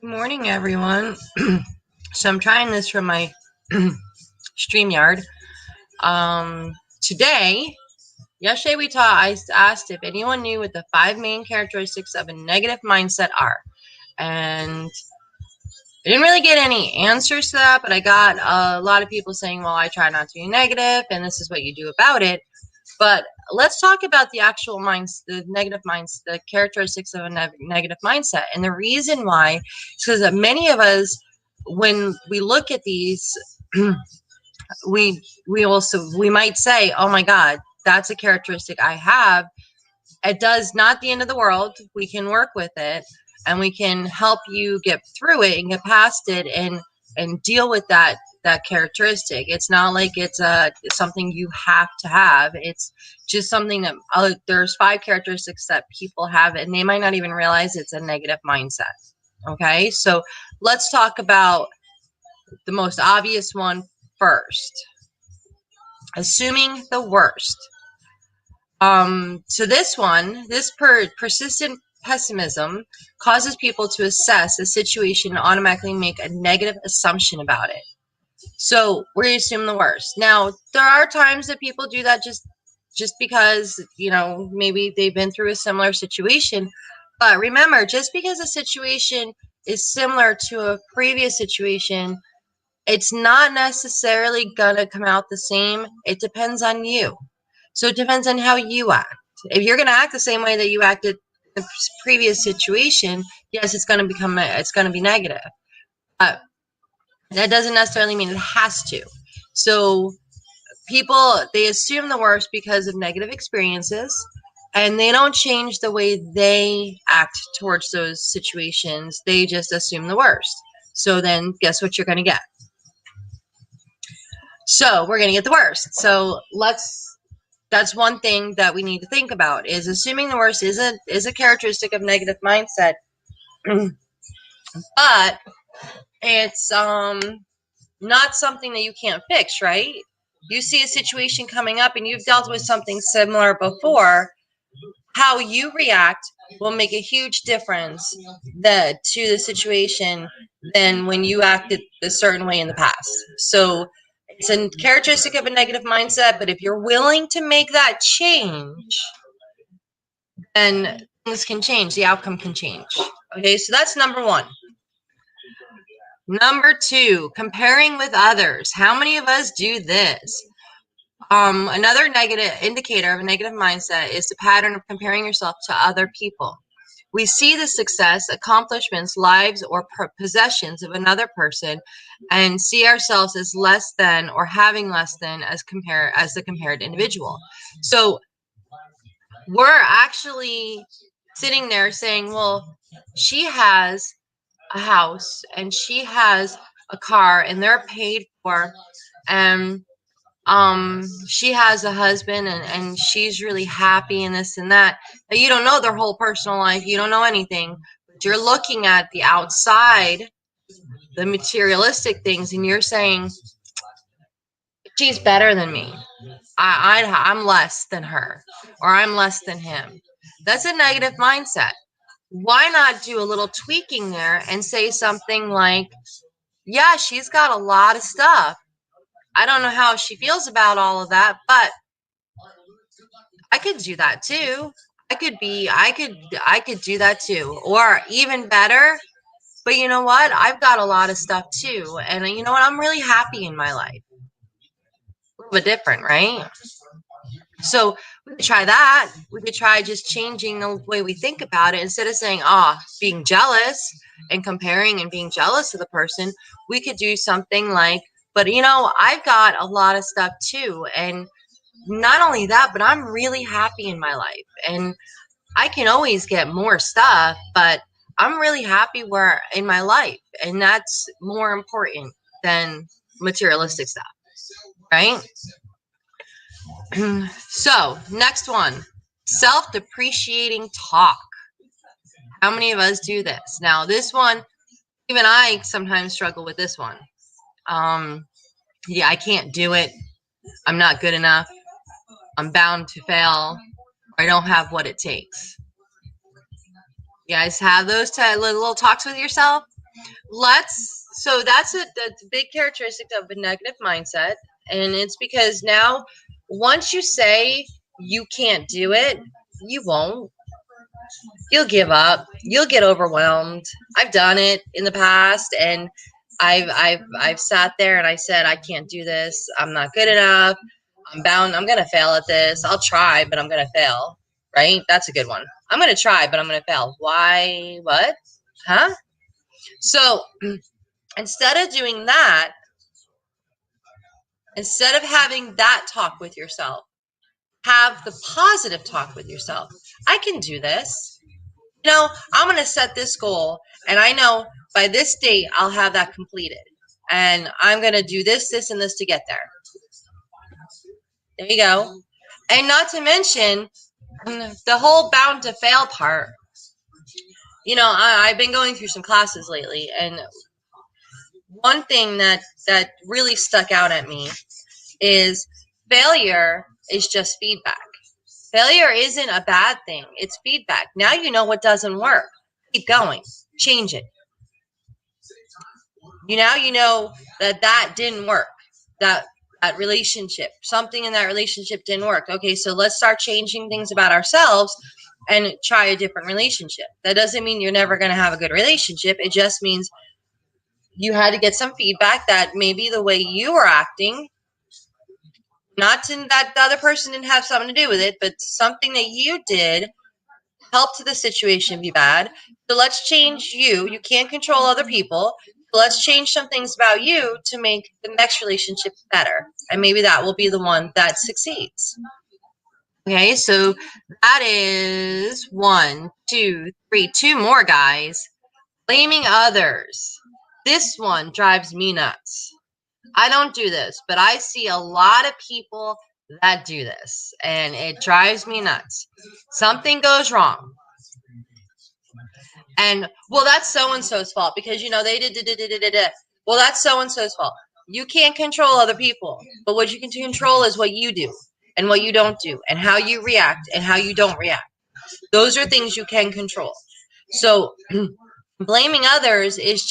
Good morning, everyone. So I'm trying this from my StreamYard. Today, yesterday I asked if anyone knew what the 5 main characteristics of a negative mindset are. And I didn't really get any answers to that, but I got a lot of people saying, well, I try not to be negative, and this is what you do about it. But let's talk about the actual minds, the negative minds, the characteristics of a negative mindset. And the reason why is because many of us, when we look at these, we might say, oh my God, that's a characteristic I have. It does not the end of the world. We can work with it, and we can help you get through it and get past it and deal with that characteristic. It's not like it's something you have to have. It's just something that there's 5 characteristics that people have, and they might not even realize it's a negative mindset. Okay, so let's talk about the most obvious one first. Assuming the worst. So this persistent pessimism causes people to assess a situation and automatically make a negative assumption about it. So we assume the worst. Now, there are times that people do that just because, maybe they've been through a similar situation. But remember, just because a situation is similar to a previous situation, it's not necessarily going to come out the same. It depends on you. So it depends on how you act. If you're going to act the same way that you acted in the previous situation, yes, it's going to be negative. But that doesn't necessarily mean it has to. So people, they assume the worst because of negative experiences, and they don't change the way they act towards those situations. They just assume the worst. So then guess what you're going to get? So we're going to get the worst. So that's one thing that we need to think about, is assuming the worst is a characteristic of negative mindset. But it's not something that you can't fix, right? You see a situation coming up and you've dealt with something similar before. How you react will make a huge difference to the situation than when you acted a certain way in the past. So it's a characteristic of a negative mindset, but if you're willing to make that change, then things can change. The outcome can change. Okay, so that's number one. Number two, comparing with others. How many of us do this? Another negative indicator of a negative mindset is the pattern of comparing yourself to other people. We see the success, accomplishments, lives, or possessions of another person and see ourselves as less than or having less than as the compared individual. So we're actually sitting there saying, well, she has a house and she has a car and they're paid for, and she has a husband and she's really happy and this and that. But you don't know their whole personal life. You don't know anything. But you're looking at the outside, the materialistic things, and you're saying, she's better than me. I'm less than her, or I'm less than him. That's a negative mindset. Why not do a little tweaking there and say something like, yeah, she's got a lot of stuff. I don't know how she feels about all of that, but I could do that too. I could do that too. Or even better, but you know what? I've got a lot of stuff too. And you know what? I'm really happy in my life. A little bit different, right? So we could try that. We could try just changing the way we think about it. Instead of saying, being jealous and comparing and being jealous of the person, we could do something like, but I've got a lot of stuff too. And not only that, but I'm really happy in my life. And I can always get more stuff, but I'm really happy where in my life. And that's more important than materialistic stuff, right? So, next one, self-depreciating talk. How many of us do this? Now, this one, even I sometimes struggle with this one. Yeah, I can't do it. I'm not good enough. I'm bound to fail. I don't have what it takes. You guys have those little talks with yourself? that's a big characteristic of a negative mindset, and it's because now once you say you can't do it, you won't. You'll give up. You'll get overwhelmed. I've done it in the past, and I've sat there and I said I can't do this. I'm not good enough. I'm bound. I'm gonna fail at this. I'll try, but I'm gonna fail. Right? That's a good one. I'm gonna try, but I'm gonna fail. Why? What? Huh? So instead of doing that, instead of having that talk with yourself, have the positive talk with yourself. I can do this. I'm going to set this goal, and I know by this date I'll have that completed. And I'm going to do this, this, and this to get there. There you go. And not to mention the whole bound to fail part. I've been going through some classes lately, and one thing that really stuck out at me is failure is just feedback. Failure isn't a bad thing. It's feedback. Now you know what doesn't work. Keep going. Change it. You know that didn't work. That relationship, something in that relationship didn't work. Okay, so let's start changing things about ourselves and try a different relationship. That doesn't mean you're never going to have a good relationship. It just means you had to get some feedback that maybe the way you were acting, not to, that the other person didn't have something to do with it, but something that you did helped the situation be bad. So let's change you. You can't control other people. So let's change some things about you to make the next relationship better. And maybe that will be the one that succeeds. Okay, so that is 1, 2, 3, 2 more, guys. Blaming others. This one drives me nuts. I don't do this, but I see a lot of people that do this, and it drives me nuts. Something goes wrong. And, well, that's so-and-so's fault because, they did. Well, that's so-and-so's fault. You can't control other people, but what you can control is what you do and what you don't do and how you react and how you don't react. Those are things you can control. So blaming others is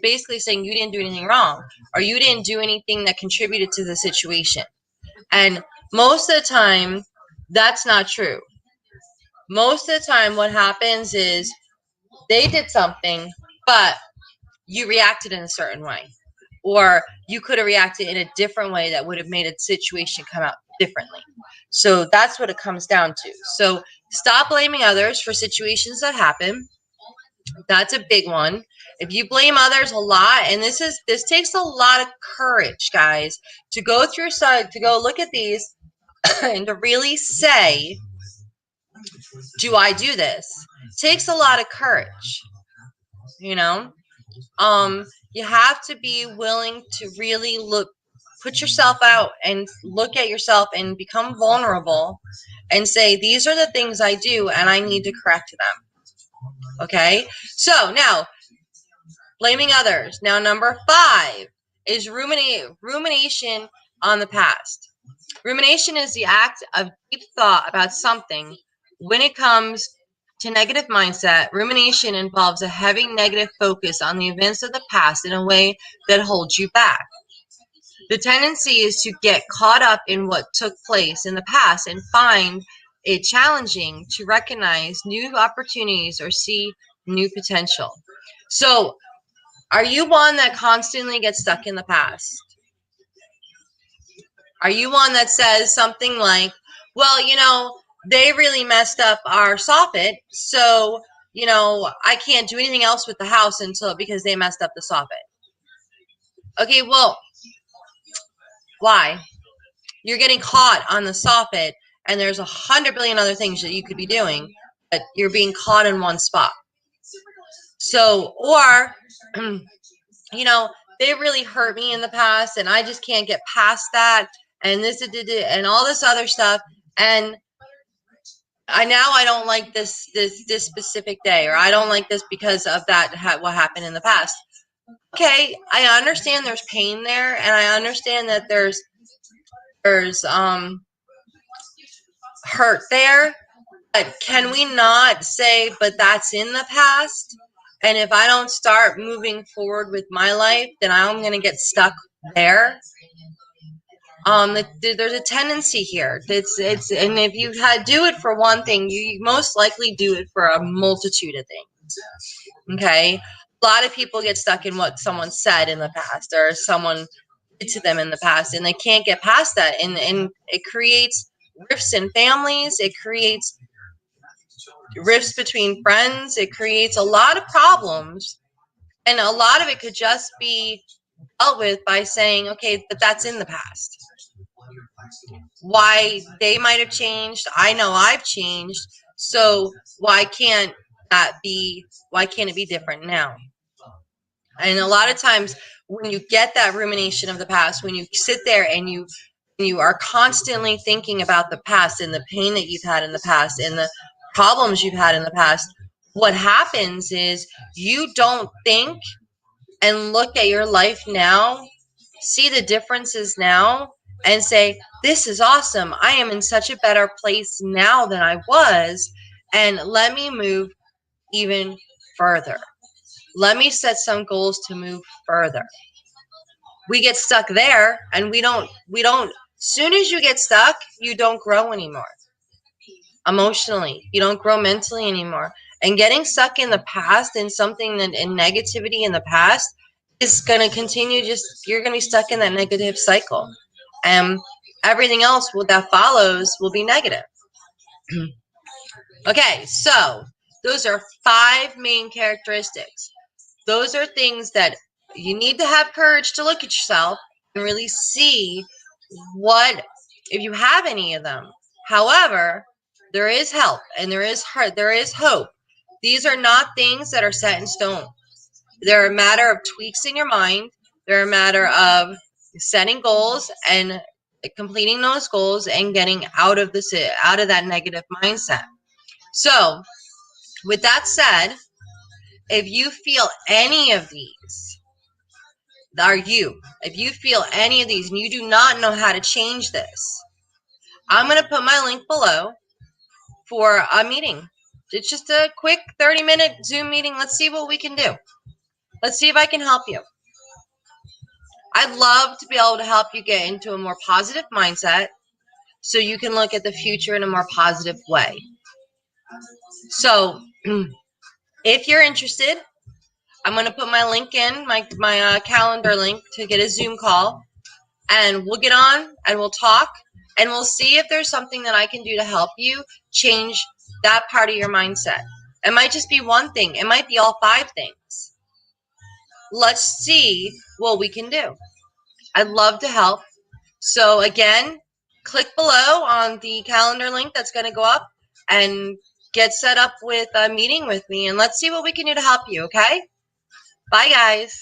basically saying you didn't do anything wrong or you didn't do anything that contributed to the situation. And most of the time, that's not true. Most of the time, what happens is they did something, but you reacted in a certain way. Or you could have reacted in a different way that would have made a situation come out differently. So that's what it comes down to. So stop blaming others for situations that happen. That's a big one. If you blame others a lot, and this takes a lot of courage, guys, to go through to go look at these and to really say, do I do this? It takes a lot of courage. You have to be willing to really put yourself out and look at yourself and become vulnerable and say, these are the things I do and I need to correct them. Okay? So now, blaming others. Now, number 5 is rumination on the past. Rumination is the act of deep thought about something. When it comes to negative mindset, rumination involves a heavy negative focus on the events of the past in a way that holds you back. The tendency is to get caught up in what took place in the past and find it challenging to recognize new opportunities or see new potential. So, are you one that constantly gets stuck in the past? Are you one that says something like, well, they really messed up our soffit, so, I can't do anything else with the house because they messed up the soffit. Okay, well, why? You're getting caught on the soffit, and there's 100 billion other things that you could be doing, but you're being caught in one spot. So, or, they really hurt me in the past, and I just can't get past that, and this and all this other stuff, and I don't like this specific day, or I don't like this because of that what happened in the past. Okay, I understand there's pain there, and I understand that there's hurt there, but can we not say, but that's in the past, And if I don't start moving forward with my life, then I'm going to get stuck there. There's a tendency here. And if you do it for one thing, you most likely do it for a multitude of things. Okay, a lot of people get stuck in what someone said in the past or someone did to them in the past, and they can't get past that. And it creates rifts in families. It creates rifts between friends. It creates a lot of problems, and a lot of it could just be dealt with by saying, okay, but that's in the past. Why they might have changed, I know I've changed, so why can't it be different now? And a lot of times when you get that rumination of the past, when you sit there and you are constantly thinking about the past and the pain that you've had in the past and the problems you've had in the past, what happens is you don't think and look at your life now, see the differences now, and say, this is awesome. I am in such a better place now than I was, and let me move even further. Let me set some goals to move further. We get stuck there, and we don't, soon as you get stuck, you don't grow anymore. Emotionally, you don't grow mentally anymore. And getting stuck in the past in something that in negativity in the past is going to continue. You're going to be stuck in that negative cycle, and everything else that follows will be negative. Okay, so those are 5 main characteristics. Those are things that you need to have courage to look at yourself and really see what, if you have any of them. However, there is help and there is hope. These are not things that are set in stone. They're a matter of tweaks in your mind. They're a matter of setting goals and completing those goals and getting out of that negative mindset. So, with that said, if you feel any of these, if you feel any of these and you do not know how to change this, I'm going to put my link below for a meeting. It's just a quick 30-minute Zoom meeting. Let's see what we can do. Let's see if I can help you. I'd love to be able to help you get into a more positive mindset so you can look at the future in a more positive way. So, if you're interested, I'm going to put my link in, my calendar link to get a Zoom call, and we'll get on and we'll talk and we'll see if there's something that I can do to help you change that part of your mindset. It might just be one thing. It might be all 5 things. Let's see what we can do. I'd love to help. So again, click below on the calendar link that's going to go up and get set up with a meeting with me, and let's see what we can do to help you, okay? Bye, guys.